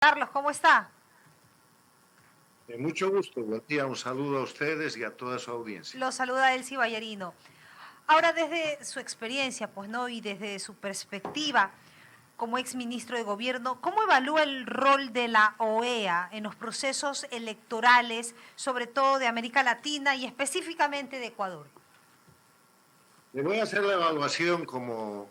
Carlos, ¿cómo está? Mucho gusto, buen día, un saludo a ustedes y a toda su audiencia. Lo saluda Elsie Ballerino. Ahora, desde su experiencia, pues no, y desde su perspectiva como ex ministro de gobierno, ¿cómo evalúa el rol de la OEA en los procesos electorales, sobre todo de América Latina y específicamente de Ecuador? Le voy a hacer la evaluación como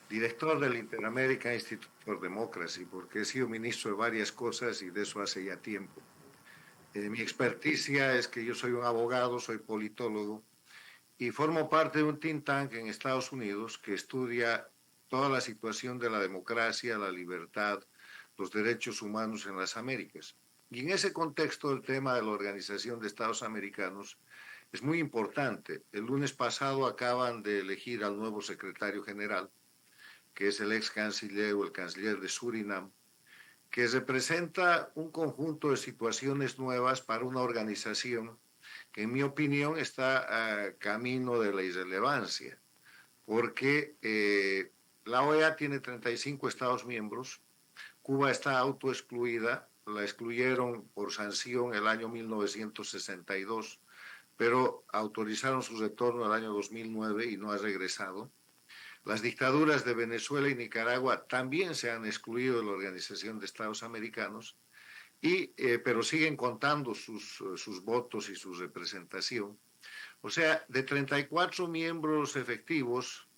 director del Interamerican Institute for Democracy, porque he sido ministro de varias cosas y de eso hace ya tiempo. Mi experticia es que yo soy un abogado, soy politólogo y formo parte de un think tank en Estados Unidos que estudia toda la situación de la democracia, la libertad, los derechos humanos en las Américas. Y en ese contexto, el tema de la Organización de Estados Americanos es muy importante. El lunes pasado acaban de elegir al nuevo secretario general, que es el ex canciller o el canciller de Surinam, que representa un conjunto de situaciones nuevas para una organización que, en mi opinión, está a camino de la irrelevancia, porque la OEA tiene 35 Estados miembros, Cuba está autoexcluida, la excluyeron por sanción el año 1962, pero autorizaron su retorno el año 2009 y no ha regresado. Las dictaduras de Venezuela y Nicaragua también se han excluido de la Organización de Estados Americanos, pero siguen contando sus votos y su representación. O sea, de 34 miembros efectivos,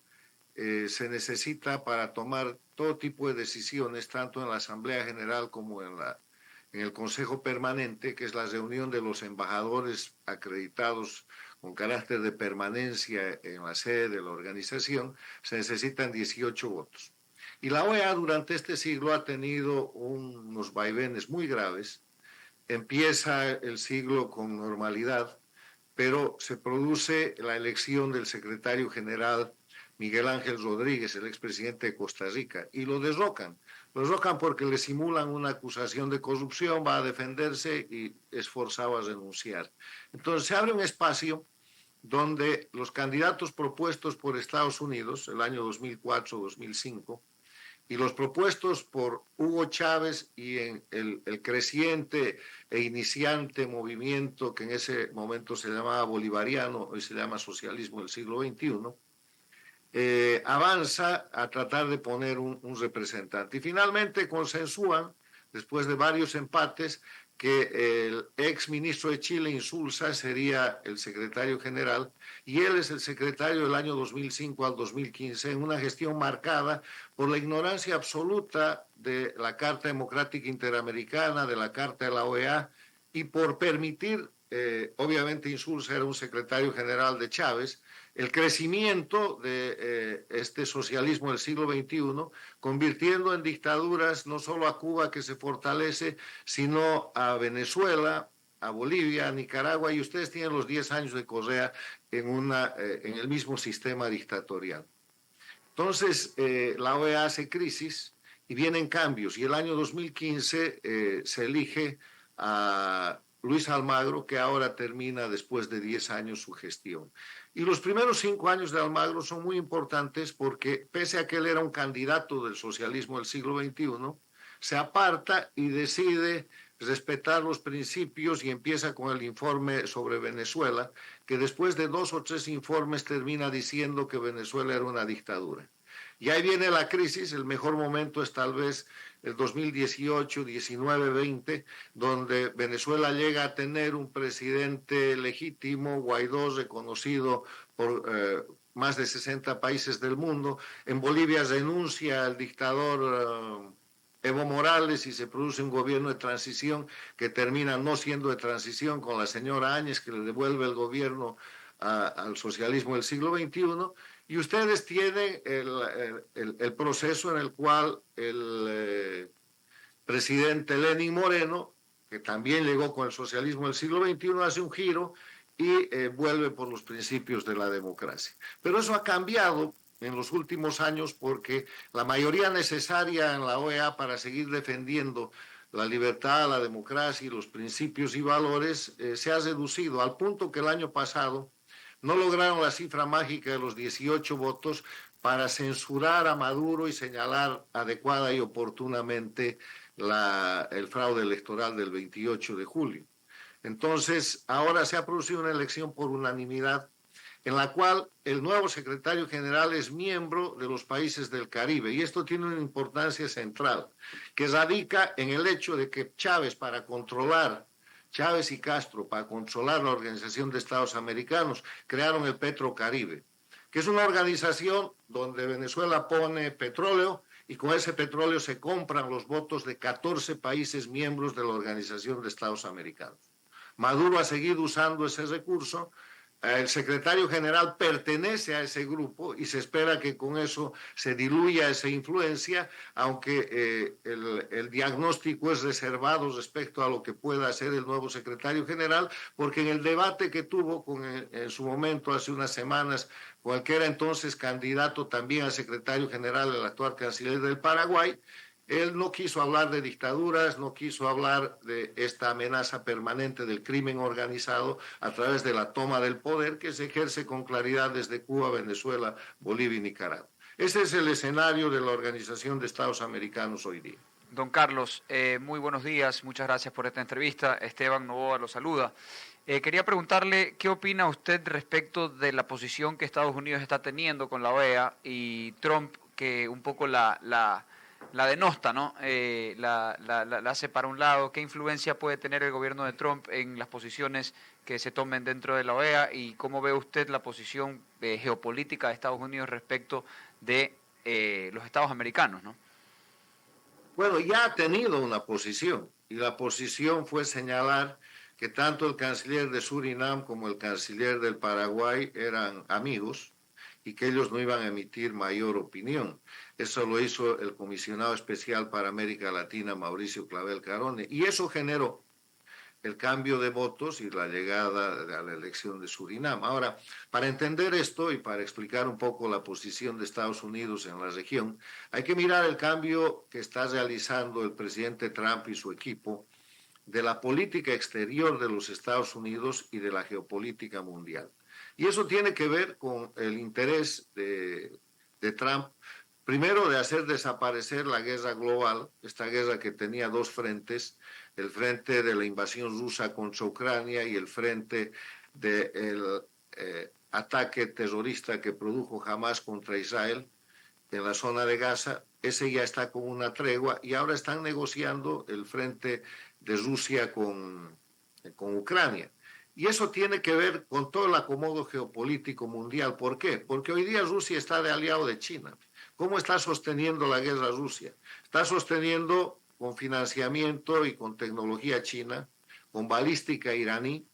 se necesita para tomar todo tipo de decisiones, tanto en la Asamblea General como en el Consejo Permanente, que es la reunión de los embajadores acreditados con carácter de permanencia en la sede de la organización, se necesitan 18 votos. Y la OEA durante este siglo ha tenido unos vaivenes muy graves. Empieza el siglo con normalidad, pero se produce la elección del secretario general Miguel Ángel Rodríguez, el expresidente de Costa Rica, y lo derrocan. Lo derrocan porque le simulan una acusación de corrupción, va a defenderse y es forzado a renunciar. Entonces se abre un espacio donde los candidatos propuestos por Estados Unidos, el año 2004-2005, y los propuestos por Hugo Chávez y en el creciente e iniciante movimiento que en ese momento se llamaba bolivariano, hoy se llama socialismo del siglo XXI, avanza a tratar de poner un representante. Y finalmente consensúan, después de varios empates, que el ex ministro de Chile, Insulza, sería el secretario general, y él es el secretario del año 2005 al 2015, en una gestión marcada por la ignorancia absoluta de la Carta Democrática Interamericana, de la Carta de la OEA, y por permitir, obviamente Insulza era un secretario general de Chávez, el crecimiento de este socialismo del siglo XXI, convirtiendo en dictaduras no solo a Cuba, que se fortalece, sino a Venezuela, a Bolivia, a Nicaragua, y ustedes tienen los 10 años de Correa en el mismo sistema dictatorial. Entonces, la OEA hace crisis y vienen cambios, y el año 2015 se elige a Luis Almagro, que ahora termina después de 10 años su gestión. Y los primeros 5 años de Almagro son muy importantes porque, pese a que él era un candidato del socialismo del siglo XXI, se aparta y decide respetar los principios y empieza con el informe sobre Venezuela, que después de 2 o 3 informes termina diciendo que Venezuela era una dictadura. Y ahí viene la crisis, el mejor momento es tal vez el 2018, 19, 20, donde Venezuela llega a tener un presidente legítimo, Guaidó, reconocido por más de 60 países del mundo. En Bolivia renuncia el dictador Evo Morales y se produce un gobierno de transición que termina no siendo de transición, con la señora Áñez, que le devuelve el gobierno al socialismo del siglo XXI. Y ustedes tienen el proceso en el cual el presidente Lenín Moreno, que también llegó con el socialismo del siglo XXI, hace un giro y vuelve por los principios de la democracia. Pero eso ha cambiado en los últimos años porque la mayoría necesaria en la OEA para seguir defendiendo la libertad, la democracia y los principios y valores se ha reducido al punto que el año pasado no lograron la cifra mágica de los 18 votos para censurar a Maduro y señalar adecuada y oportunamente el fraude electoral del 28 de julio. Entonces, ahora se ha producido una elección por unanimidad en la cual el nuevo secretario general es miembro de los países del Caribe. Y esto tiene una importancia central, que radica en el hecho de que Chávez y Castro, para controlar la Organización de Estados Americanos, crearon el Petrocaribe, que es una organización donde Venezuela pone petróleo y con ese petróleo se compran los votos de 14 países miembros de la Organización de Estados Americanos. Maduro ha seguido usando ese recurso. El secretario general pertenece a ese grupo y se espera que con eso se diluya esa influencia, aunque el diagnóstico es reservado respecto a lo que pueda hacer el nuevo secretario general, porque en el debate que tuvo en su momento, hace unas semanas, con el que era entonces candidato también a secretario general, el actual canciller del Paraguay, él no quiso hablar de dictaduras, no quiso hablar de esta amenaza permanente del crimen organizado a través de la toma del poder que se ejerce con claridad desde Cuba, Venezuela, Bolivia y Nicaragua. Ese es el escenario de la Organización de Estados Americanos hoy día. Don Carlos, muy buenos días, muchas gracias por esta entrevista. Esteban Novoa lo saluda. Quería preguntarle qué opina usted respecto de la posición que Estados Unidos está teniendo con la OEA y Trump, que un poco la denosta, ¿no? La hace para un lado. ¿Qué influencia puede tener el gobierno de Trump en las posiciones que se tomen dentro de la OEA? ¿Y cómo ve usted la posición geopolítica de Estados Unidos respecto de los Estados americanos, ¿no? Bueno, ya ha tenido una posición, y la posición fue señalar que tanto el canciller de Surinam como el canciller del Paraguay eran amigos y que ellos no iban a emitir mayor opinión. Eso lo hizo el comisionado especial para América Latina, Mauricio Clavel Carone, y eso generó el cambio de votos y la llegada a la elección de Surinam. Ahora, para entender esto y para explicar un poco la posición de Estados Unidos en la región, hay que mirar el cambio que está realizando el presidente Trump y su equipo de la política exterior de los Estados Unidos y de la geopolítica mundial. Y eso tiene que ver con el interés de Trump, primero, de hacer desaparecer la guerra global, esta guerra que tenía dos frentes, el frente de la invasión rusa contra Ucrania y el frente del ataque terrorista que produjo Hamas contra Israel en la zona de Gaza. Ese ya está con una tregua y ahora están negociando el frente de Rusia con Ucrania. Y eso tiene que ver con todo el acomodo geopolítico mundial. ¿Por qué? Porque hoy día Rusia está de aliado de China. ¿Cómo está sosteniendo la guerra Rusia? Está sosteniendo con financiamiento y con tecnología china, con balística iraní,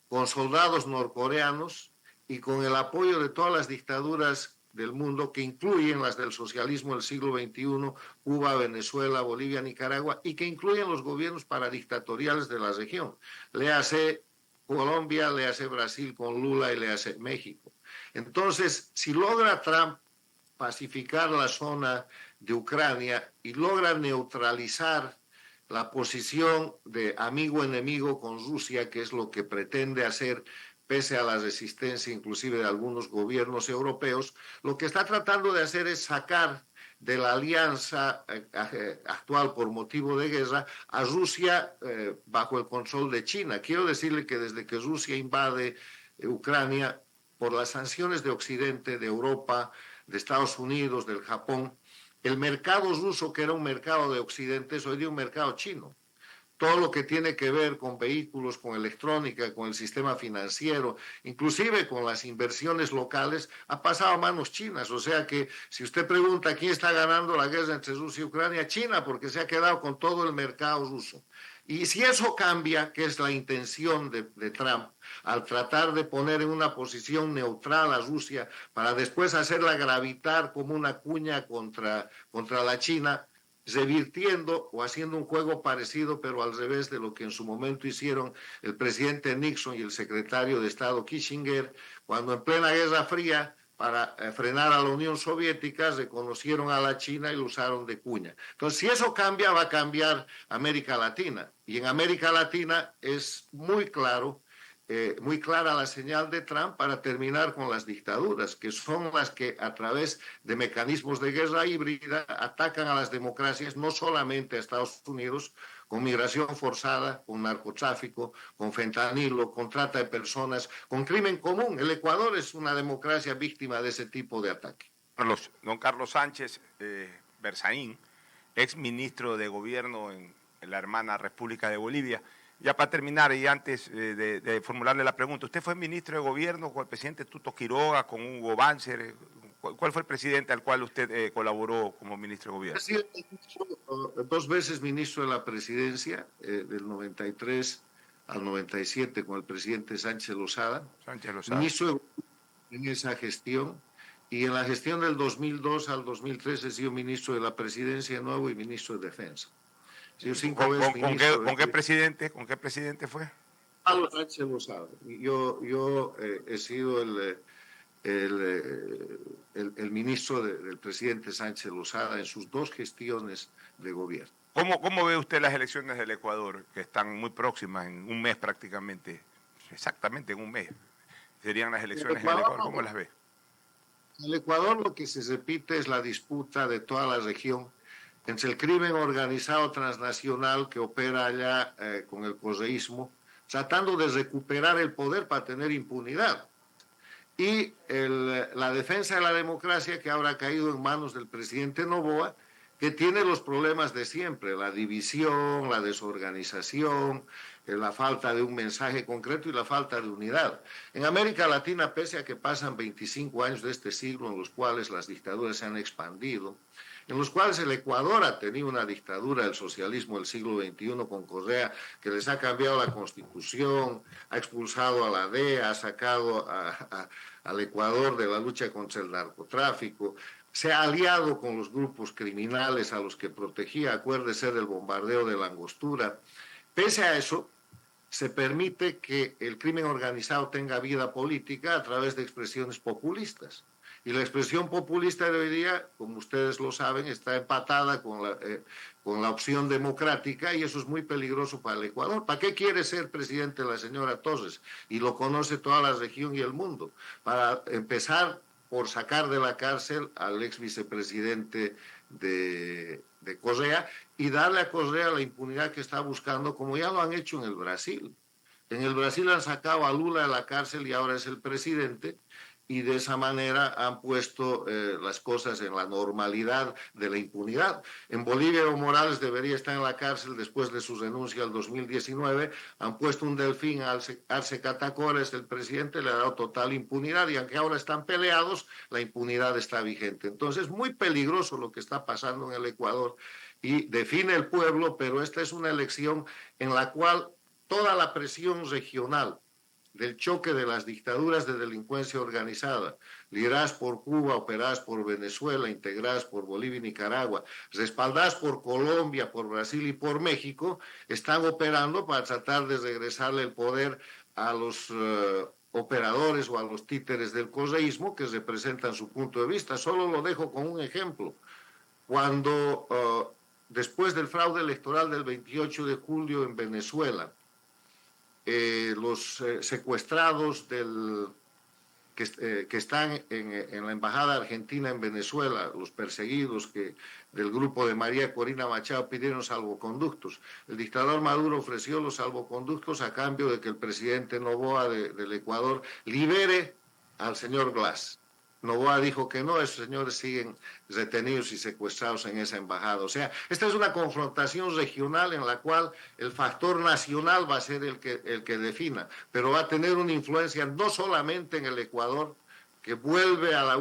con soldados norcoreanos y con el apoyo de todas las dictaduras del mundo, que incluyen las del socialismo del siglo XXI, Cuba, Venezuela, Bolivia, Nicaragua, y que incluyen los gobiernos paradictatoriales de la región. Léase Colombia, léase Brasil con Lula y léase México. Entonces, si logra Trump pacificar la zona de Ucrania y logra neutralizar la posición de amigo-enemigo con Rusia, que es lo que pretende hacer pese a la resistencia inclusive de algunos gobiernos europeos, lo que está tratando de hacer es sacar de la alianza actual por motivo de guerra a Rusia bajo el control de China. Quiero decirle que desde que Rusia invade Ucrania, por las sanciones de Occidente, de Europa, de Estados Unidos, del Japón, el mercado ruso, que era un mercado de Occidente, es hoy día un mercado chino. Todo lo que tiene que ver con vehículos, con electrónica, con el sistema financiero, inclusive con las inversiones locales, ha pasado a manos chinas. O sea que si usted pregunta quién está ganando la guerra entre Rusia y Ucrania, China, porque se ha quedado con todo el mercado ruso. Y si eso cambia, que es la intención de Trump, al tratar de poner en una posición neutral a Rusia para después hacerla gravitar como una cuña contra la China, revirtiendo o haciendo un juego parecido, pero al revés de lo que en su momento hicieron el presidente Nixon y el secretario de Estado Kissinger, cuando en plena Guerra Fría, para frenar a la Unión Soviética, reconocieron a la China y lo usaron de cuña. Entonces, si eso cambia, va a cambiar América Latina. Y en América Latina es muy claro muy clara la señal de Trump para terminar con las dictaduras, que son las que a través de mecanismos de guerra híbrida atacan a las democracias, no solamente a Estados Unidos, con migración forzada, con narcotráfico, con fentanilo, con trata de personas, con crimen común. El Ecuador es una democracia víctima de ese tipo de ataque. Don Carlos Sánchez Berzaín, ex ministro de Gobierno en la hermana República de Bolivia. Ya para terminar y antes de formularle la pregunta, ¿usted fue ministro de Gobierno con el presidente Tuto Quiroga, con Hugo Banzer? ¿Cuál fue el presidente al cual usted colaboró como ministro de Gobierno? Sí, 2 veces ministro de la Presidencia, del 93 al 97 con el presidente Sánchez Lozada. Ministro en esa gestión, y en la gestión del 2002 al 2003 he sido ministro de la Presidencia de nuevo y ministro de Defensa. ¿Con qué presidente fue? Carlos Sánchez Lozada. Yo he sido el ministro del presidente Sánchez Lozada en sus 2 gestiones de gobierno. ¿Cómo ve usted las elecciones del Ecuador, que están muy próximas, en un mes prácticamente, exactamente en un mes? Serían las elecciones en el Ecuador, ¿cómo las ve? En el Ecuador lo que se repite es la disputa de toda la región entre el crimen organizado transnacional que opera allá con el correísmo, tratando de recuperar el poder para tener impunidad, y la defensa de la democracia, que ahora ha caído en manos del presidente Noboa, que tiene los problemas de siempre: la división, la desorganización, la falta de un mensaje concreto y la falta de unidad. En América Latina, pese a que pasan 25 años de este siglo en los cuales las dictaduras se han expandido, en los cuales el Ecuador ha tenido una dictadura del socialismo del siglo XXI con Correa, que les ha cambiado la constitución, ha expulsado a la DEA, ha sacado al Ecuador de la lucha contra el narcotráfico, se ha aliado con los grupos criminales a los que protegía, acuérdese del bombardeo de la Angostura. Pese a eso, se permite que el crimen organizado tenga vida política a través de expresiones populistas. Y la expresión populista de hoy día, como ustedes lo saben, está empatada con la opción democrática, y eso es muy peligroso para el Ecuador. ¿Para qué quiere ser presidente la señora Torres? Y lo conoce toda la región y el mundo. Para empezar por sacar de la cárcel al ex vicepresidente de Correa y darle a Correa la impunidad que está buscando, como ya lo han hecho en el Brasil. En el Brasil han sacado a Lula de la cárcel y ahora es el presidente, y de esa manera han puesto las cosas en la normalidad de la impunidad. En Bolivia, Evo Morales debería estar en la cárcel después de su renuncia al 2019. Han puesto un delfín, Arce Catacora, el presidente, le ha dado total impunidad, y aunque ahora están peleados, la impunidad está vigente. Entonces, es muy peligroso lo que está pasando en el Ecuador, y define el pueblo, pero esta es una elección en la cual toda la presión regional del choque de las dictaduras de delincuencia organizada, lideradas por Cuba, operadas por Venezuela, integradas por Bolivia y Nicaragua, respaldadas por Colombia, por Brasil y por México, están operando para tratar de regresarle el poder a los operadores o a los títeres del correísmo, que representan su punto de vista. Solo lo dejo con un ejemplo. Cuando después del fraude electoral del 28 de julio en Venezuela, los secuestrados que están en la embajada argentina en Venezuela, los perseguidos del grupo de María Corina Machado, pidieron salvoconductos. El dictador Maduro ofreció los salvoconductos a cambio de que el presidente Noboa del Ecuador libere al señor Glass. Noboa dijo que no, esos señores siguen retenidos y secuestrados en esa embajada. O sea, esta es una confrontación regional en la cual el factor nacional va a ser el que defina, pero va a tener una influencia no solamente en el Ecuador, que volvería a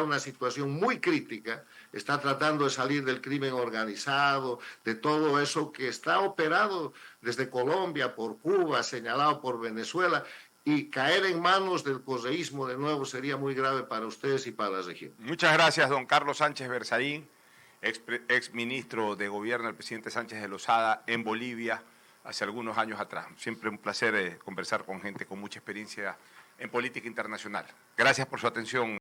una situación muy crítica, está tratando de salir del crimen organizado, de todo eso que está operado desde Colombia, por Cuba, señalado por Venezuela, y caer en manos del correísmo de nuevo sería muy grave para ustedes y para la región. Muchas gracias, don Carlos Sánchez Berzaín, ex ministro de Gobierno del presidente Sánchez de Lozada en Bolivia hace algunos años atrás. Siempre un placer conversar con gente con mucha experiencia en política internacional. Gracias por su atención.